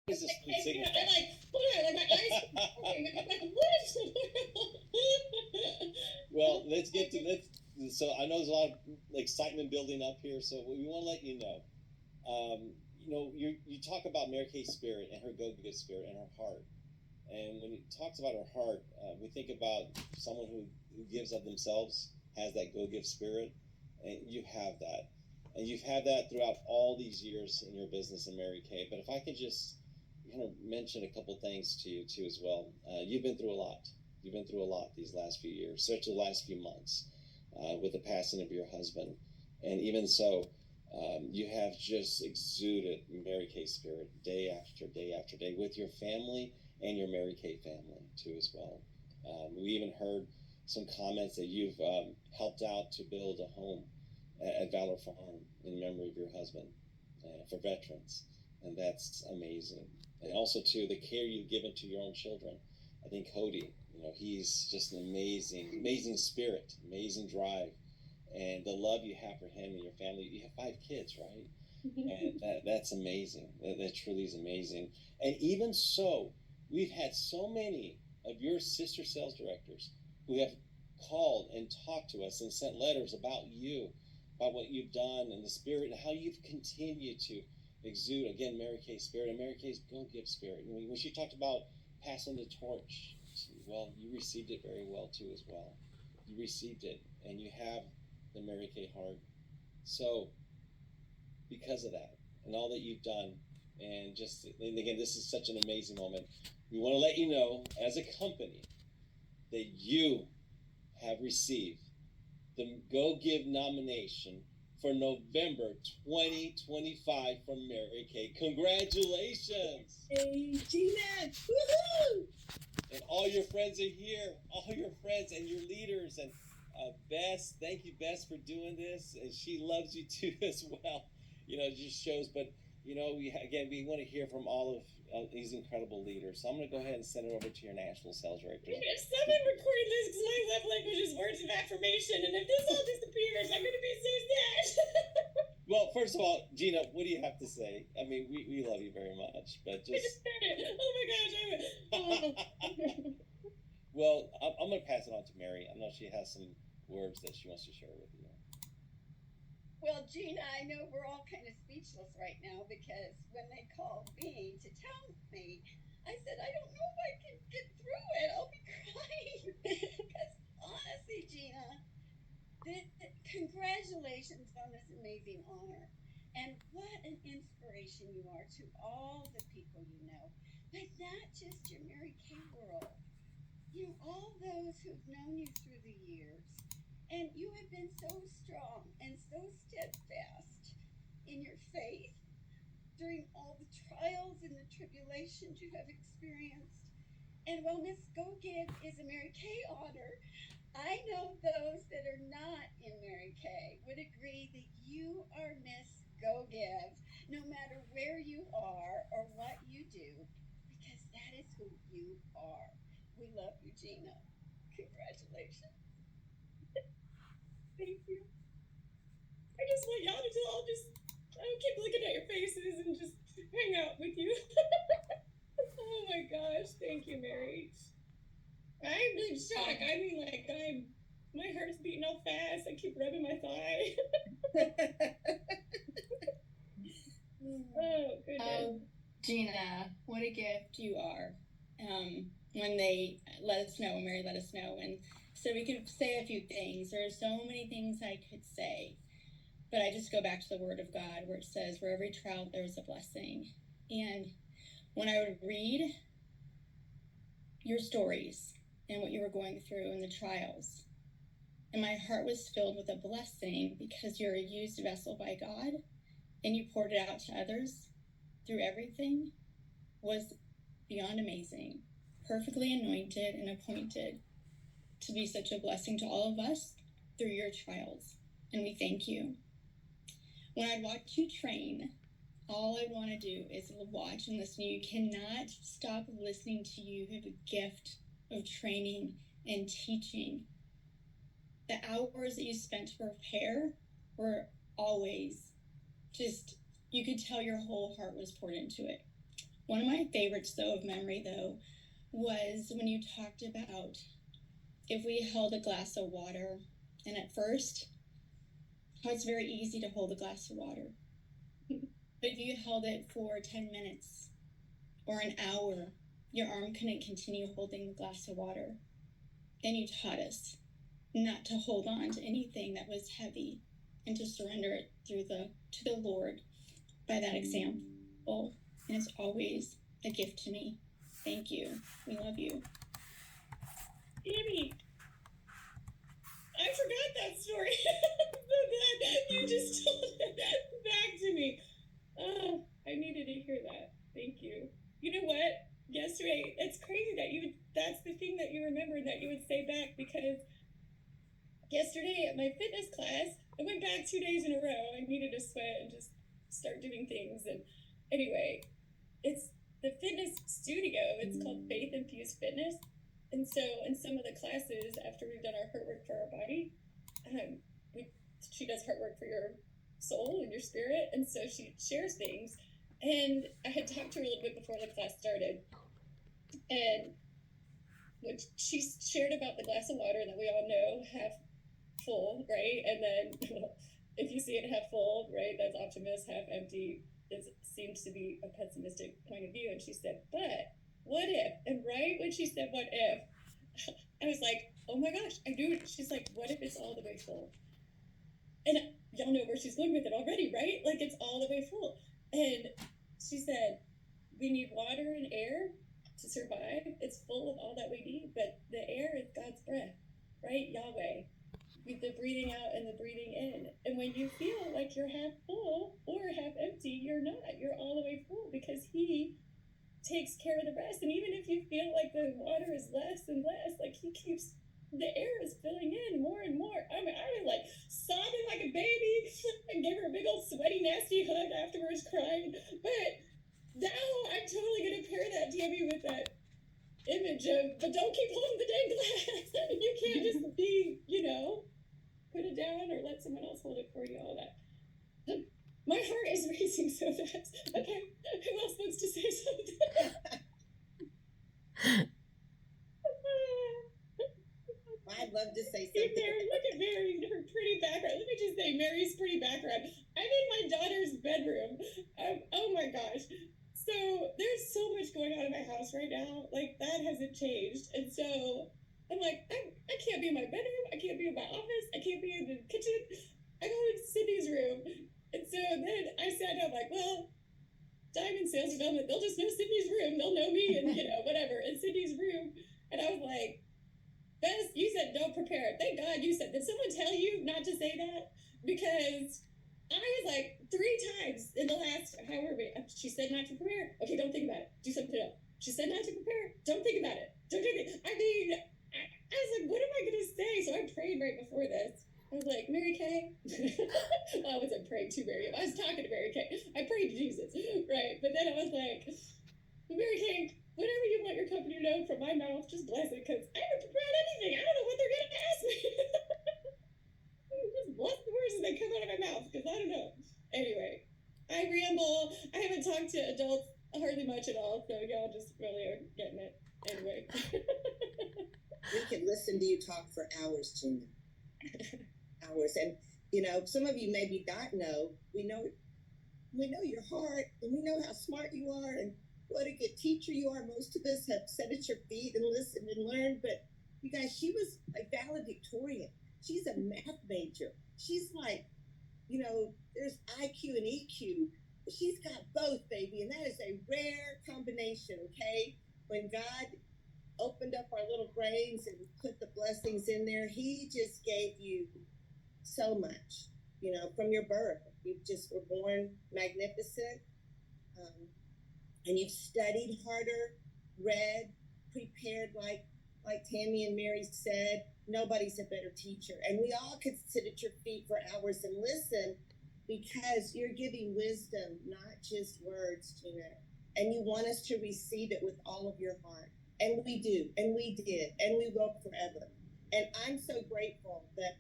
is this I'm signify? like, hold on, like my eyes. I'm like, what? Well, let's get to let's. So I know there's a lot of excitement building up here. So we want to let you know. You talk about Mary Kay's spirit and her go-give spirit and her heart. And when he talks about her heart, we think about someone who gives of themselves, has that go-give spirit, and you have that. And you've had that throughout all these years in your business in Mary Kay. But if I could just mention a couple things to you too as well. You've been through a lot. You've been through a lot these last few years, especially the last few months, with the passing of your husband. And even so, you have just exuded Mary Kay spirit day after day after day with your family and your Mary Kay family too as well. We even heard some comments that you've helped out to build a home at Valor Farm in memory of your husband for veterans, and that's amazing. And also too, the care you've given to your own children. I think Cody, he's just an amazing spirit, amazing drive, and the love you have for him and your family. You have 5 kids, right? And that's amazing. That truly is amazing. And even so, we've had so many of your sister sales directors who have called and talked to us and sent letters about you, about what you've done and the spirit and how you've continued to exude, again, Mary Kay's spirit and Mary Kay's go-give spirit. And when she talked about passing the torch, well, you received it very well too as well. You received it, and you have the Mary Kay heart. So because of that and all that you've done, and again, this is such an amazing moment. We want to let you know, as a company, that you have received the Go Give nomination for November 2025 from Mary Kay. Congratulations! Hey, Gina! Woohoo! And all your friends are here. All your friends and your leaders. And Bess, thank you, Bess, for doing this. And she loves you too as well. It just shows. But, we want to hear from all of these incredible leaders. So I'm going to go ahead and send it over to your national sales director. If someone recorded this, because my love language is words of affirmation, and if this all disappears, I'm going to be so sad. Well, first of all, Gina, what do you have to say? I mean, we love you very much, but just... I just said it. Oh my gosh. Well, I'm going to pass it on to Mary. I know she has some words that she wants to share with you. Well, Gina, I know we're all kind of speechless right now, because when they called me to tell me, I said, I don't know if I can get through it. I'll be crying. Because honestly, Gina, congratulations on this amazing honor. And what an inspiration you are to all the people you know, but not just your Mary Kay world. All those who've known you through the years. And you have been so strong and so steadfast in your faith during all the trials and the tribulations you have experienced. And while Miss Go Give is a Mary Kay honor, I know those that are not in Mary Kay would agree that you are Miss Go Give, no matter where you are or what you do, because that is who you are. We love you, Gina. Congratulations. Thank you. I just want y'all to all keep looking at your faces and just hang out with you. Oh my gosh, thank you, Mary. I'm in shock. I mean, my heart's beating all fast. I keep rubbing my thigh. Oh, goodness. Gina, what a gift you are. When they let us know, Mary let us know, and so we could say a few things. There are so many things I could say, but I just go back to the Word of God, where it says, "For every trial there is a blessing." And when I would read your stories and what you were going through and the trials, and my heart was filled with a blessing, because you're a used vessel by God, and you poured it out to others through everything, was beyond amazing, perfectly anointed and appointed to be such a blessing to all of us through your trials. And we thank you. When I'd watch you train, all I want to do is watch and listen to you. You cannot stop listening to you. You have a gift of training and teaching. The hours that you spent to prepare were always just, you could tell your whole heart was poured into it. One of my favorites, though, of memory, though, was when you talked about if we held a glass of water, and at first, how it's very easy to hold a glass of water. But if you held it for 10 minutes or an hour, your arm couldn't continue holding the glass of water. And you taught us not to hold on to anything that was heavy and to surrender it to the Lord by that example. And it's always a gift to me. Thank you. We love you. Amy, I forgot that story. I'm so glad you just told it back to me. Oh, I needed to hear that. Thank you. You know what? Yesterday, it's crazy that that's the thing that you remembered that you would say back, because yesterday at my fitness class, I went back 2 days in a row. I needed to sweat and just start doing things. And anyway, it's the fitness studio. It's called Faith Infused Fitness. And so in some of the classes, after we've done our heart work for our body, she does heart work for your soul and your spirit. And so she shares things. And I had talked to her a little bit before the class started. And when she shared about the glass of water that we all know half full, right? And then if you see it half full, right, that's optimist, half empty. It seems to be a pessimistic point of view. And she said, but what if? And right when she said, what if, I was like, oh my gosh, I knew it. She's like, what if it's all the way full? And y'all know where she's going with it already, right? Like, it's all the way full. And she said, we need water and air to survive. It's full of all that we need, but the air is God's breath, right? Yahweh. With the breathing out and the breathing in. And when you feel like you're half full or half empty, you're not. You're all the way full, because He takes care of the rest. And even if you feel like the water is less and less, like He keeps, the air is filling in more and more. I mean, I was like sobbing like a baby. I gave her a big old sweaty, nasty hug afterwards, crying. But now I'm totally going to pair that, Tammy, with that image of, but don't keep holding the dang glass. You can't just be, put it down or let someone else hold it for you, all that. My heart is racing so fast. Okay, who else wants to say something? I'd love to say Hey, something. Mary, look at Mary, her pretty background. Let me just say, Mary's pretty background. I'm in my daughter's bedroom. Oh my gosh. So there's so much going on in my house right now. Like, that hasn't changed. And so I'm like, I can't be in my bedroom. I can't be in my office. I can't be in the kitchen. I go in Cindy's room. And so then I sat down like, well, Diamond Sales Development, they'll just know Cindy's room. They'll know me and, whatever, in Cindy's room. And I was like, Bess, you said don't prepare. Thank God you said. Did someone tell you not to say that? Because I was like 3 times in the last, however, she said not to prepare. Okay, don't think about it. Do something else. She said not to prepare. Don't think about it. Don't do it. I mean, I was like, what am I going to say? So I prayed right before this. I was like, Mary Kay. I wasn't praying to Mary. I was talking to Mary Kay. I prayed to Jesus, right? But then I was like, Mary Kay, whatever you want your company to know from my mouth, just bless it, because I haven't prepared anything. I don't know what they're going to ask me. Just bless the words as they come out of my mouth, because I don't know. Anyway, I ramble. I haven't talked to adults hardly much at all, so y'all just really are getting it. Anyway. We could listen to you talk for hours, Gina. Hours. And, some of you maybe not know. We know your heart, and we know how smart you are, and what a good teacher you are. Most of us have sat at your feet and listened and learned, but you guys, she was a valedictorian. She's a math major. She's like, there's IQ and EQ. She's got both, baby, and that is a rare combination, okay? When God opened up our little brains and put the blessings in there, He just gave you so much, from your birth. You just were born magnificent. And you've studied harder, read, prepared, like Tammy and Mary said. Nobody's a better teacher. And we all could sit at your feet for hours and listen, because you're giving wisdom, not just words, Gina. And you want us to receive it with all of your heart. And we do, and we did, and we will forever. And I'm so grateful that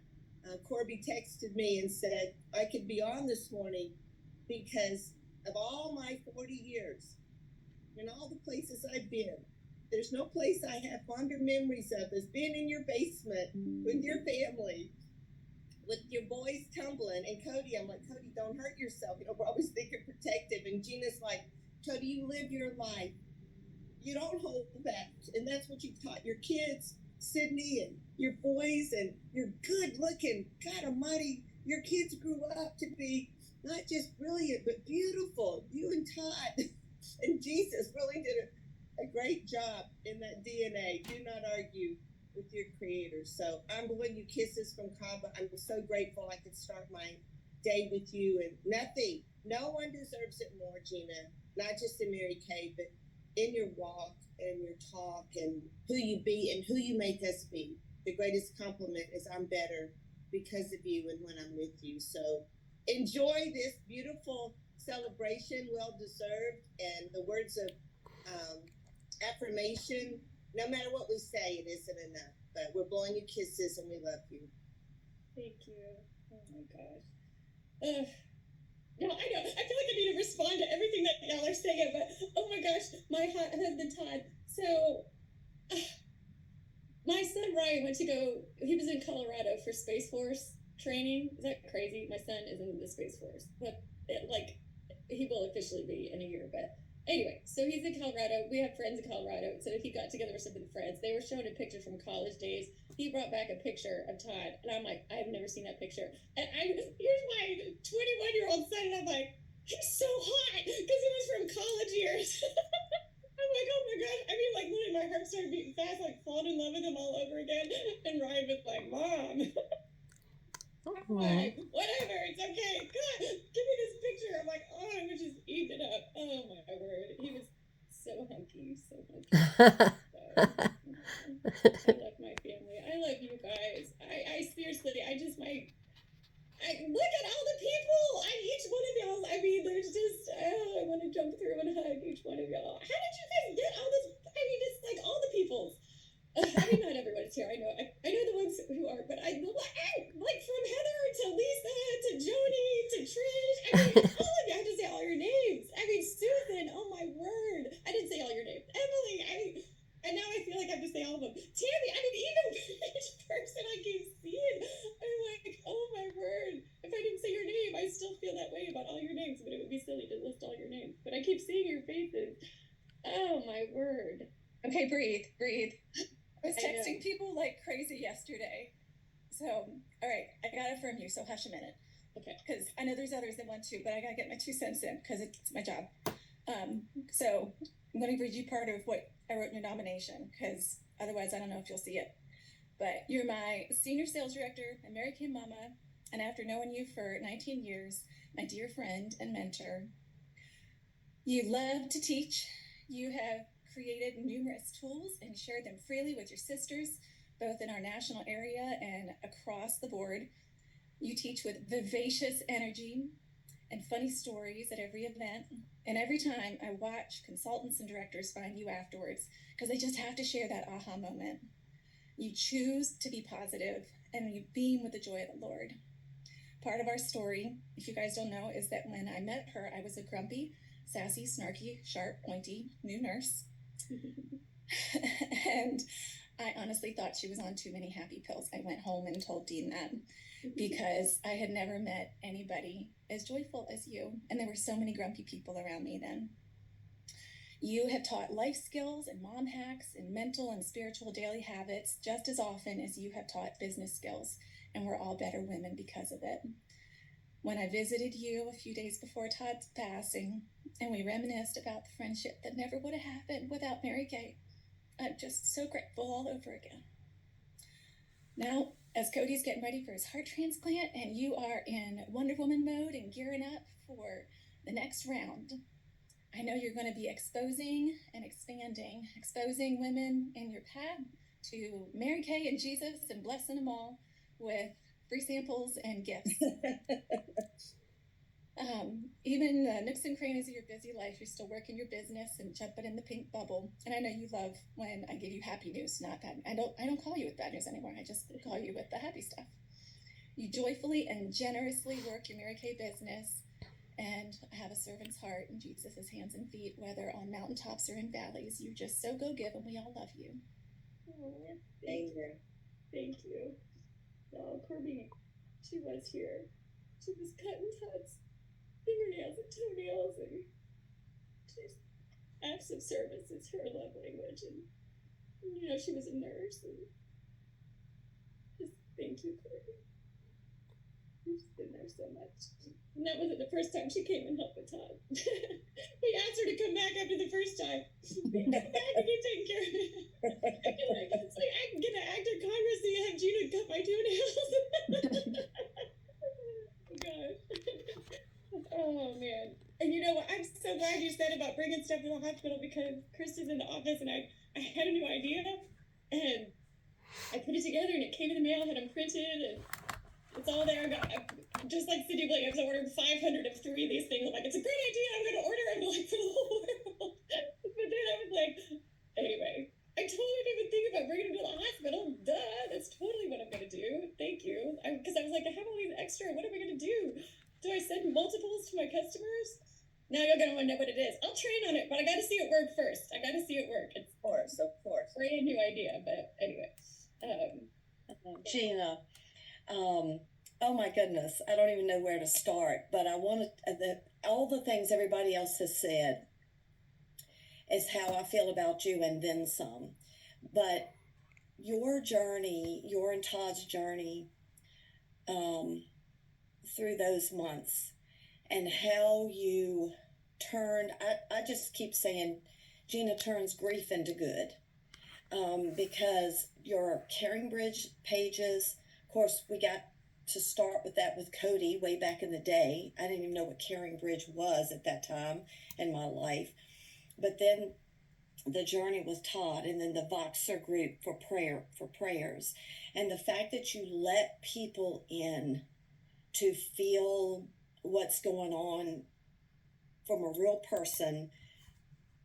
Corby texted me and said I could be on this morning, because of all my 40 years, in all the places I've been. There's no place I have fonder memories of as being in your basement with your family, with your boys tumbling. And Cody, I'm like, Cody, don't hurt yourself. You know, we're always thinking protective. And Gina's like, Cody, you live your life. You don't hold back. And that's what you taught your kids, Sydney, and your boys, and you're good looking. God almighty, your kids grew up to be not just brilliant, but beautiful. You and Todd and Jesus really did a great job in that DNA. Do not argue with your creator. So I'm blowing you kisses from Kava. I'm so grateful I could start my day with you. And nothing, no one deserves it more, Gina. Not just in Mary Kay, but in your walk and your talk and who you be and who you make us be. The greatest compliment is I'm better because of you and when I'm with you. So enjoy this beautiful celebration, well deserved, and the words of affirmation. No matter what we say, it isn't enough. But we're blowing you kisses and we love you. Thank you. Oh my gosh. No, I know. I feel like I need to respond to everything that y'all are saying, but oh my gosh, my husband Todd. So, my son Ryan went to go. He was in Colorado for Space Force training. Is that crazy? My son is in the Space Force, but he will officially be in a year. But anyway, so he's in Colorado. We have friends in Colorado, so he got together with some of the friends. They were showing a picture from college days. He brought back a picture of Todd, and I'm like, I've never seen that picture. And here's my 21-year-old son, and I'm like, he's so hot because he was from college years. I'm like, oh my god. I mean, like, literally, my heart started beating fast, like, falling in love with him all over again. And Ryan was like, Mom. I'm like, whatever, it's okay. God, give me this picture. I'm like, oh, I was just eating it up. Oh my word. He was so hunky, so hunky. I love my family. I love you guys. I seriously, I look at all the people. Each one of y'all. I mean, there's just, I want to jump through and hug each one of y'all. How did you guys get all this? I mean, it's like all the people. I mean, not everyone's here. I know. I know the ones who are, but I like from Heather to Lisa to Joni to Trish. I mean, all of you. I have to say all your names. I mean, Susan. Oh my word! I didn't say all your names. Emily. And now I feel like I have to say all of them. Tammy. I mean, even each person I keep seeing, I'm like, oh my word! If I didn't say your name, I still feel that way about all your names. But it would be silly to list all your names. But I keep seeing your faces. Oh my word! Okay, breathe. I was texting people like crazy yesterday. So, all right, I got it from you, so hush a minute. Okay. Because I know there's others that want to, but I got to get my 2 cents in because it's my job. So I'm going to read you part of what I wrote in your nomination because otherwise I don't know if you'll see it. But you're my senior sales director, American mama, and after knowing you for 19 years, my dear friend and mentor. You love to teach. You have created numerous tools and shared them freely with your sisters, both in our national area and across the board. You teach with vivacious energy and funny stories at every event. And every time I watch consultants and directors find you afterwards, because they just have to share that aha moment. You choose to be positive and you beam with the joy of the Lord. Part of our story, if you guys don't know, is that when I met her, I was a grumpy, sassy, snarky, sharp, pointy new nurse. And I honestly thought she was on too many happy pills. I went home and told Dean that because I had never met anybody as joyful as you. And there were so many grumpy people around me then. You have taught life skills and mom hacks and mental and spiritual daily habits just as often as you have taught business skills. And we're all better women because of it. When I visited you a few days before Todd's passing, and we reminisced about the friendship that never would have happened without Mary Kay, I'm just so grateful all over again. Now, as Cody's getting ready for his heart transplant, and you are in Wonder Woman mode and gearing up for the next round, I know you're going to be exposing and expanding, exposing women in your path to Mary Kay and Jesus and blessing them all with free samples and gifts. Even the nooks and crannies of your busy life, you're still working your business and jumping in the pink bubble. And I know you love when I give you happy news, not bad. I don't call you with bad news anymore. I just call you with the happy stuff. You joyfully and generously work your Mary Kay business, And I have a servant's heart and Jesus' hands and feet, whether on mountaintops or in valleys. You just so go give, and we all love you. Oh, Amen. thank you. No, Kirby, she was here. She was cutting Todd's fingernails and toenails, and she's acts of service is her love language. And you know, she was a nurse, and just thank you, Kirby. You've been there so much. And that wasn't the first time she came and helped with Todd. We asked her to come back after the first time. Come back and get taken care of. It's like I can get an act of Congress to have Gina cut my toenails. Oh gosh. Oh man. And you know what? I'm so glad you said about bringing stuff to the hospital, because Krista's in the office and I had a new idea and I put it together and it came in the mail, had them printed, and it's all there. Just like Cindy Williams, I ordered 500 of 3 of these things. I'm like, it's a great idea. I'm going to order them like for the whole world. But then I was like, anyway, I totally didn't even think about bringing them to the hospital. Duh, that's totally what I'm going to do. Thank you. Because I was like, I have all these extra. What am I going to do? Do I send multiples to my customers? Now you're going to want to know what it is. I'll train on it, but I got to see it work first. I got to see it work. It's Of course. a brand new idea, but anyway. Gina, oh my goodness, I don't even know where to start, but I wanted all the things everybody else has said is how I feel about you and then some. But your journey, your and Todd's journey through those months and how you turned, I just keep saying Gina turns grief into good. Because your Caring Bridge pages, of course, we got to start with that with Cody way back in the day. I didn't even know what Caring Bridge was at that time in my life. But then the journey with Todd, and then the Voxer group for prayers. And the fact that you let people in to feel what's going on from a real person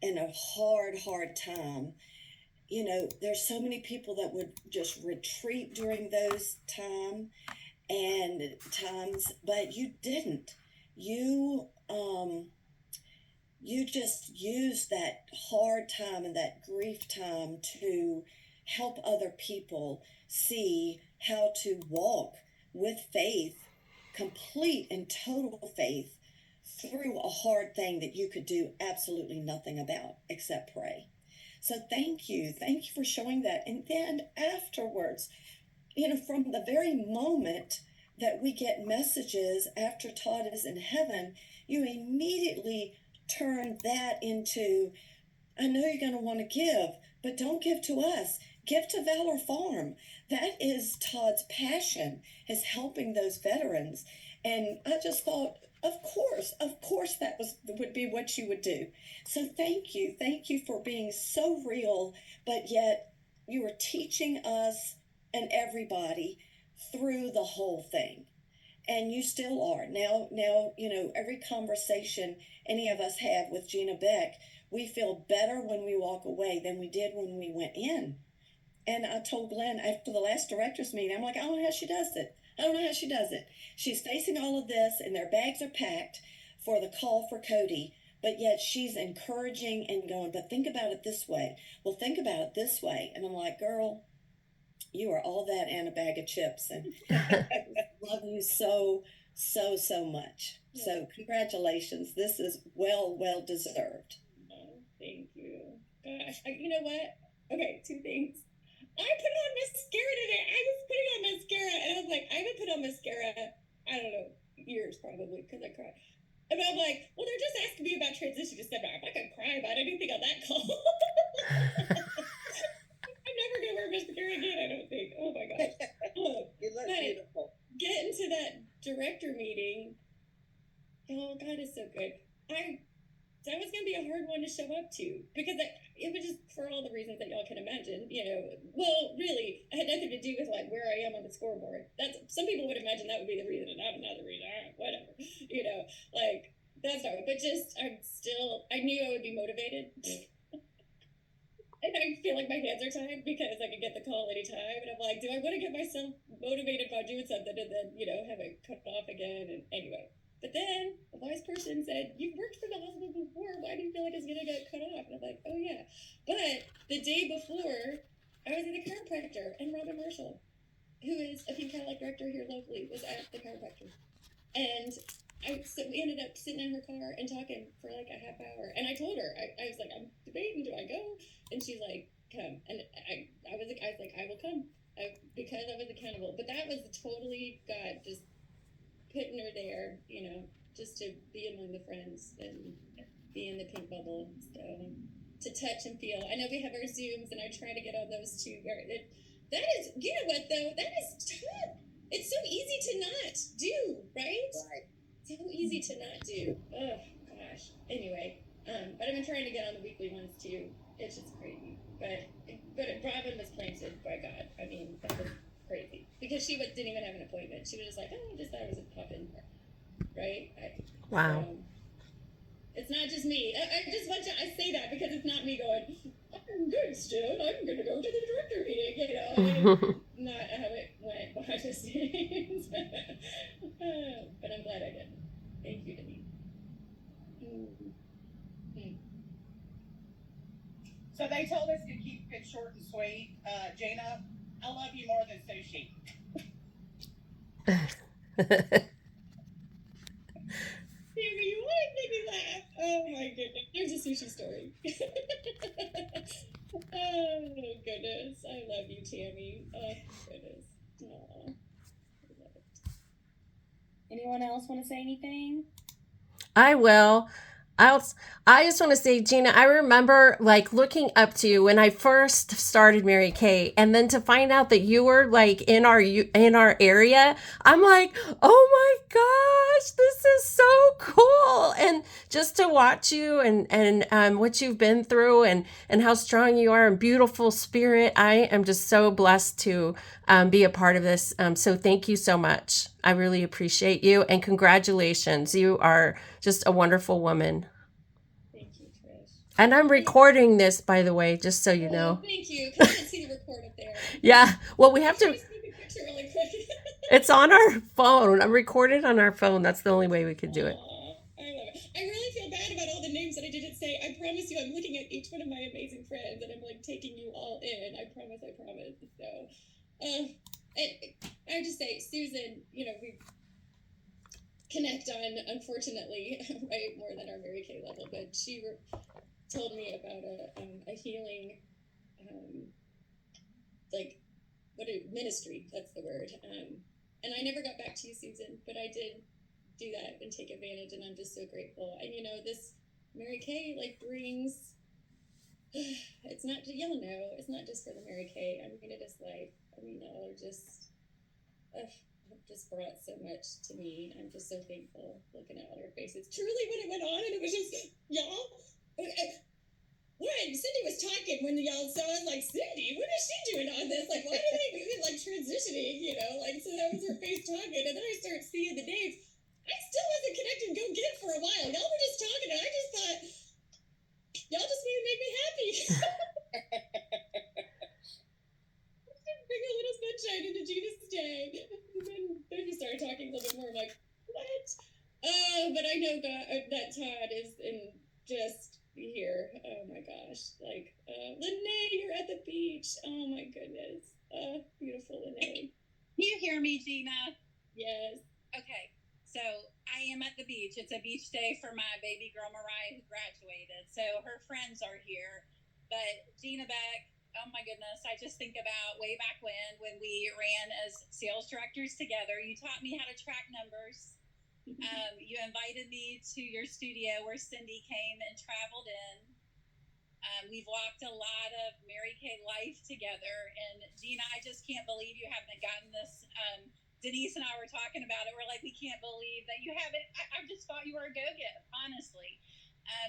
in a hard time. You know, there's so many people that would just retreat during those times, but you didn't. You just used that hard time and that grief time to help other people see how to walk with faith, complete and total faith, through a hard thing that you could do absolutely nothing about except pray. So thank you for showing that. And then afterwards, you know, from the very moment that we get messages after Todd is in heaven, you immediately turn that into, I know you're going to want to give, but don't give to us. Give to Valor Farm. That is Todd's passion, is helping those veterans. And I just thought, of course that would be what you would do. So thank you for being so real, but yet you were teaching us and everybody through the whole thing. And you still are. Now, you know, every conversation any of us have with Gina Beck, we feel better when we walk away than we did when we went in. And I told Glenn after the last director's meeting, I'm like, I don't know how she does it. She's facing all of this and their bags are packed for the call for Cody, but yet she's encouraging and going, but think about it this way. Well, think about it this way. And I'm like, girl, you are all that and a bag of chips. And I love you so much. Yeah. So congratulations. This is well deserved. Oh, thank you. Gosh, you know what? Okay, 2 things. I put on mascara today. I was putting on mascara, and I was like, I haven't put on mascara, I don't know, years probably, because I cried. And I'm like, well, they're just asking me about transition to step back. I'm not going to cry about anything on that call. I'm never going to wear mascara again, I don't think. Oh, my gosh. You look But beautiful. getting to that director meeting, oh, God is so good. That was going to be a hard one to show up to, because it was just for all the reasons that y'all can imagine, you know. Well, really, it had nothing to do with like where I am on the scoreboard. Some people would imagine that would be the reason, and not another reason. Whatever, you know, like that's not. But just I knew I would be motivated, and I feel like my hands are tied because I could get the call anytime, and I'm like, do I want to get myself motivated by doing something and then have it cut off again? And anyway, But then a wise person said, "You've worked for the hospital before. Why do you feel like it's gonna get cut off?" And I'm like, "Oh yeah." But the day before, I was at a chiropractor, and Robin Marshall, who is a Pink Cadillac director here locally, was at the chiropractor, and we ended up sitting in her car and talking for like a half hour. And I told her, I was like, I'm debating, do I go? And she's like, come. And I was like, I will come, because I was accountable. But that was totally God just putting her there, just to be among the friends and be in the pink bubble. So to touch and feel. I know we have our Zooms, and I try to get on those too. That is, you know what though? That is tough. It's so easy to not do, right? Right. So easy to not do. Oh gosh. Anyway, but I've been trying to get on the weekly ones too. It's just crazy. But Robin was planted by God. I mean, that was crazy because she didn't even have an appointment. She was just like, oh, I just thought it was a pop-in, right? Wow. So, it's not just me. I just want to. I say that because it's not me going, I'm good still. I'm going to go to the director meeting. Not how it went behind the scenes. But I'm glad I did. Thank you, Denise. So they told us to keep it short and sweet. Gina, I love you more than sushi. Baby, you always make me laugh. Oh my goodness. There's a sushi story. Oh goodness. I love you, Tammy. Oh goodness. Aww. Anyone else want to say anything? I will. I just want to say, Gina, I remember like looking up to you when I first started Mary Kay, and then to find out that you were like in our area, I'm like, oh my gosh, this is so cool. And just to watch you and what you've been through and how strong you are and beautiful spirit, I am just so blessed to be a part of this. So thank you so much. I really appreciate you, and congratulations. You are just a wonderful woman. Thank you, Trish. And I'm recording this, by the way, just so you know. Thank you. Because I didn't see the record up there. Yeah. Well, we have to. Take a picture really quick. It's on our phone. I'm recorded on our phone. That's the only way we could do it. I love it. I really feel bad about all the names that I didn't say. I promise you, I'm looking at each one of my amazing friends, and I'm like taking you all in. I promise. So, and I would just say, Susan, we connect on, unfortunately, right, more than our Mary Kay level, but she told me about a healing, ministry, that's the word. And I never got back to you, Susan, but I did do that and take advantage, and I'm just so grateful. And this Mary Kay brings, it's not, y'all know, it's not just for the Mary Kay. I mean, it is life. I mean, y'all are just brought so much to me. I'm just so thankful looking at all your faces. Truly, when it went on, and it was just y'all. When Cindy was talking, when y'all saw us, like, Cindy, what is she doing on this? Like, why are they doing transitioning? So that was her face talking, and then I started seeing the names. I still wasn't connected and go get it for a while. Y'all were just talking, and I just thought, y'all just want to make me happy. Bring a little sunshine into Gina's day. And then you started talking a little bit more. I'm like, what? But I know that Todd is just here. Oh my gosh. Lene, you're at the beach. Oh my goodness. Beautiful Lene. Can you hear me, Gina? Yes. Okay. So I am at the beach. It's a beach day for my baby girl Mariah, who graduated. So her friends are here. But Gina, Beck, oh my goodness, I just think about way back when we ran as sales directors together. You taught me how to track numbers. You invited me to your studio where Cindy came and traveled in. We've walked a lot of Mary Kay life together. And Gina, I just can't believe you haven't gotten this. Denise and I were talking about it. We're like, we can't believe that you haven't. I just thought you were a go-give, honestly,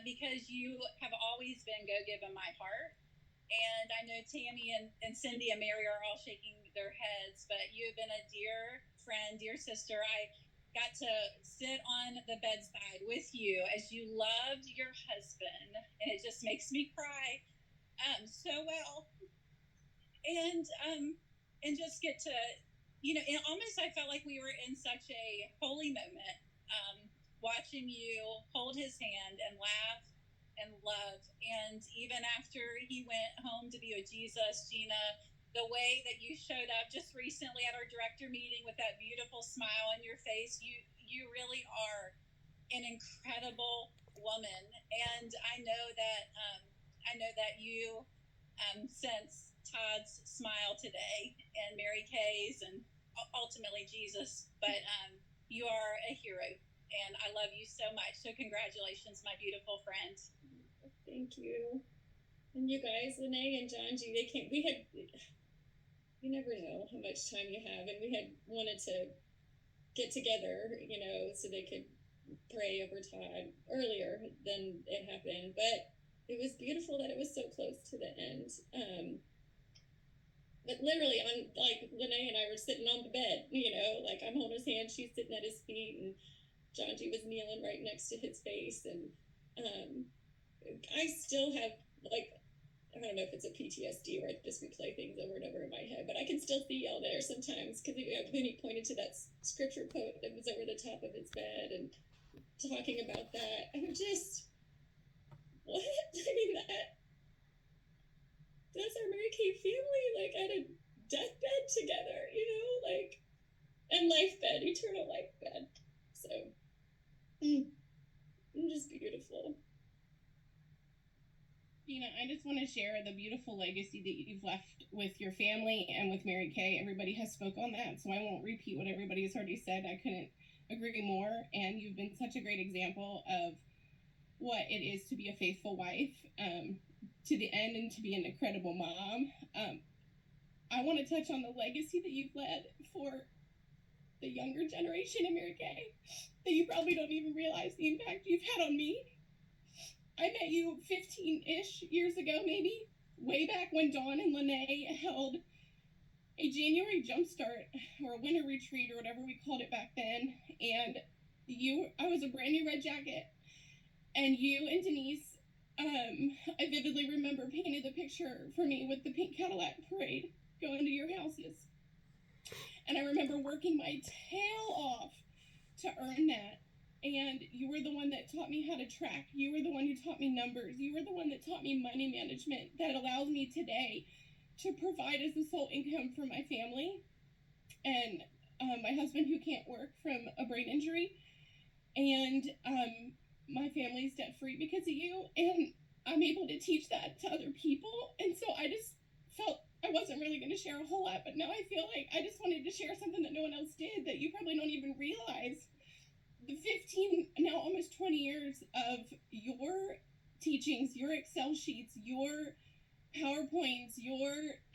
because you have always been go-give in my heart. And I know Tammy and Cindy and Mary are all shaking their heads, but you have been a dear friend, dear sister. I got to sit on the bedside with you as you loved your husband, and it just makes me cry so well. And just get to, and almost I felt like we were in such a holy moment. watching you hold his hand and laugh and love. And even after he went home to be with Jesus, Gina, the way that you showed up just recently at our director meeting with that beautiful smile on your face, you really are an incredible woman. And I know that you sense Todd's smile today and Mary Kay's and ultimately Jesus, but you are a hero, and I love you so much. So congratulations, my beautiful friend. Thank you. And you guys, Lene and John G, they came. You never know how much time you have, and we had wanted to get together, so they could pray over Todd earlier than it happened. But it was beautiful that it was so close to the end. But literally, Lene and I were sitting on the bed, like I'm holding his hand, she's sitting at his feet, and John G was kneeling right next to his face. And I still have, I don't know if it's a PTSD or I just replay things over and over in my head, but I can still see y'all there sometimes, because when he pointed to that scripture quote that was over the top of his bed and talking about that, I'm just, what? I mean, that's our Mary Kay family, at a deathbed together, and life bed, eternal life bed. So, just beautiful. Gina, I just want to share the beautiful legacy that you've left with your family and with Mary Kay. Everybody has spoke on that, so I won't repeat what everybody has already said. I couldn't agree more, and you've been such a great example of what it is to be a faithful wife, to the end, and to be an incredible mom. I want to touch on the legacy that you've led for the younger generation in Mary Kay, that you probably don't even realize the impact you've had on me. I met you 15-ish years ago, maybe, way back when Dawn and Lene held a January jumpstart or a winter retreat or whatever we called it back then. And I was a brand new red jacket, and you and Denise, I vividly remember painted the picture for me with the pink Cadillac parade going to your houses. And I remember working my tail off to earn that. And you were the one that taught me how to track. You were the one who taught me numbers. You were the one that taught me money management that allows me today to provide as the sole income for my family and my husband, who can't work from a brain injury. And my family's debt-free because of you. And I'm able to teach that to other people. And so I just felt I wasn't really going to share a whole lot, but now I feel like I just wanted to share something that no one else did that you probably don't even realize. The 15, now almost 20 years of your teachings, your Excel sheets, your PowerPoints,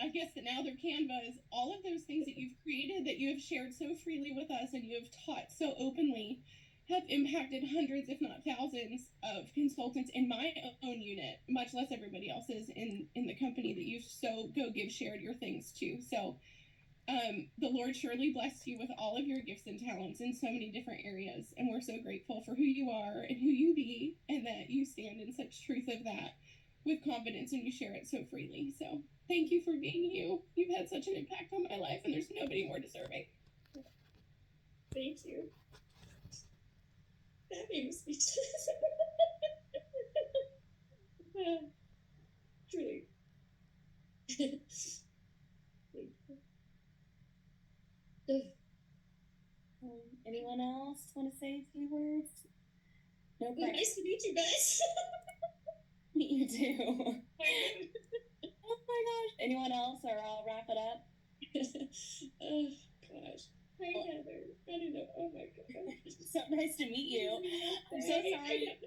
I guess that now they're Canvas, all of those things that you've created, that you have shared so freely with us and you have taught so openly, have impacted hundreds, if not thousands, of consultants in my own unit, much less everybody else's in the company that you've shared your things to. So the Lord surely bless you with all of your gifts and talents in so many different areas. And we're so grateful for who you are and who you be, and that you stand in such truth of that with confidence and you share it so freely. So thank you for being you. You've had such an impact on my life, and there's nobody more deserving. Thank you. That made me speechless. Truly. Anyone else want to say a few words? No pressure. Nice to meet you guys. Meet you too. Oh my gosh. Anyone else, or I'll wrap it up? Oh gosh. Hi Heather. I don't know. Oh my god. So nice to meet you. I'm so sorry.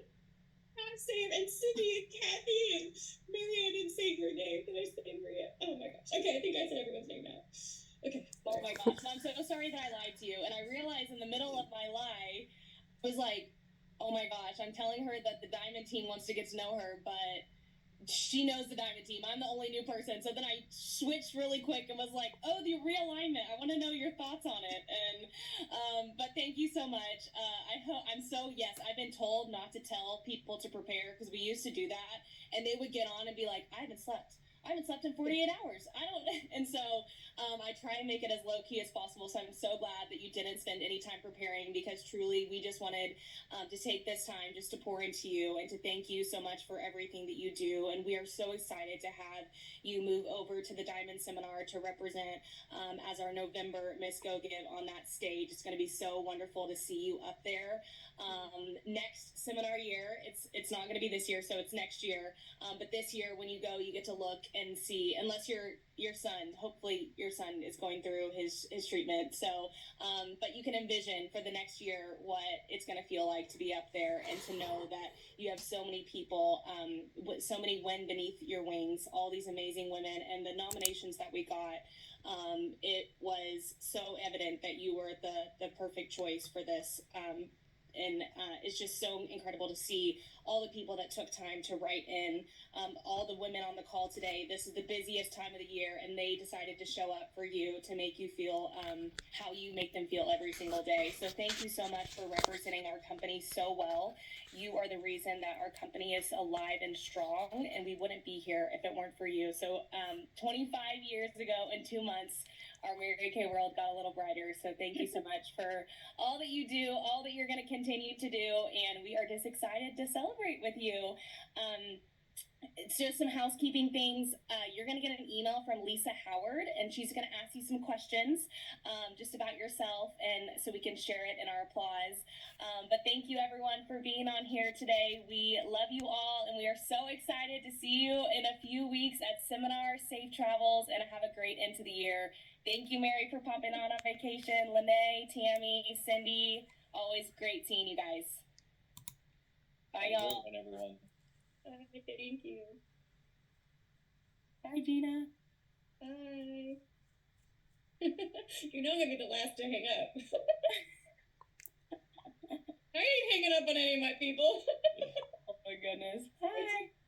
Sam and Cindy and Kathy and Mary. I didn't say your name. Did I say Maria? Oh my gosh. Okay, I think I said everyone's name now. Okay. Oh my gosh. I'm so sorry that I lied to you. And I realized in the middle of my lie, I was like, oh my gosh, I'm telling her that the Diamond team wants to get to know her, but she knows the Diamond team. I'm the only new person. So then I switched really quick and was like, oh, the realignment. I want to know your thoughts on it. And but thank you so much. Yes, I've been told not to tell people to prepare, because we used to do that, and they would get on and be like, I haven't slept. I haven't slept in 48 hours. I don't, and so I try and make it as low key as possible. So I'm so glad that you didn't spend any time preparing, because truly we just wanted to take this time just to pour into you and to thank you so much for everything that you do. And we are so excited to have you move over to the Diamond Seminar to represent as our November Miss Go Give on that stage. It's going to be so wonderful to see you up there. Next seminar year, it's not going to be this year, so it's next year. But this year, when you go, you get to look and see, unless your son, hopefully your son is going through his treatment. So, but you can envision for the next year what it's going to feel like to be up there and to know that you have so many people, so many wind beneath your wings, all these amazing women, and the nominations that we got. It was so evident that you were the perfect choice for this. And it's just so incredible to see all the people that took time to write in, all the women on the call today. This is the busiest time of the year, and they decided to show up for you to make you feel how you make them feel every single day. So thank you so much for representing our company so well. You are the reason that our company is alive and strong, and we wouldn't be here if it weren't for you. So 25 years ago in 2 months, our Mary Kay world got a little brighter. So thank you so much for all that you do, all that you're going to continue to do, and we are just excited to celebrate with you. It's just some housekeeping things. You're going to get an email from Lisa Howard, and she's going to ask you some questions just about yourself, and so we can share it in our applause. But thank you, everyone, for being on here today. We love you all, and we are so excited to see you in a few weeks at Seminar. Safe travels, and have a great end to the year. Thank you, Mary, for popping on vacation. Lene, Tammy, Cindy, always great seeing you guys. Bye, y'all. Everyone. Thank you. Bye, Gina. Bye. You know I'm gonna be the last to hang up. I ain't hanging up on any of my people. Oh my goodness. Bye.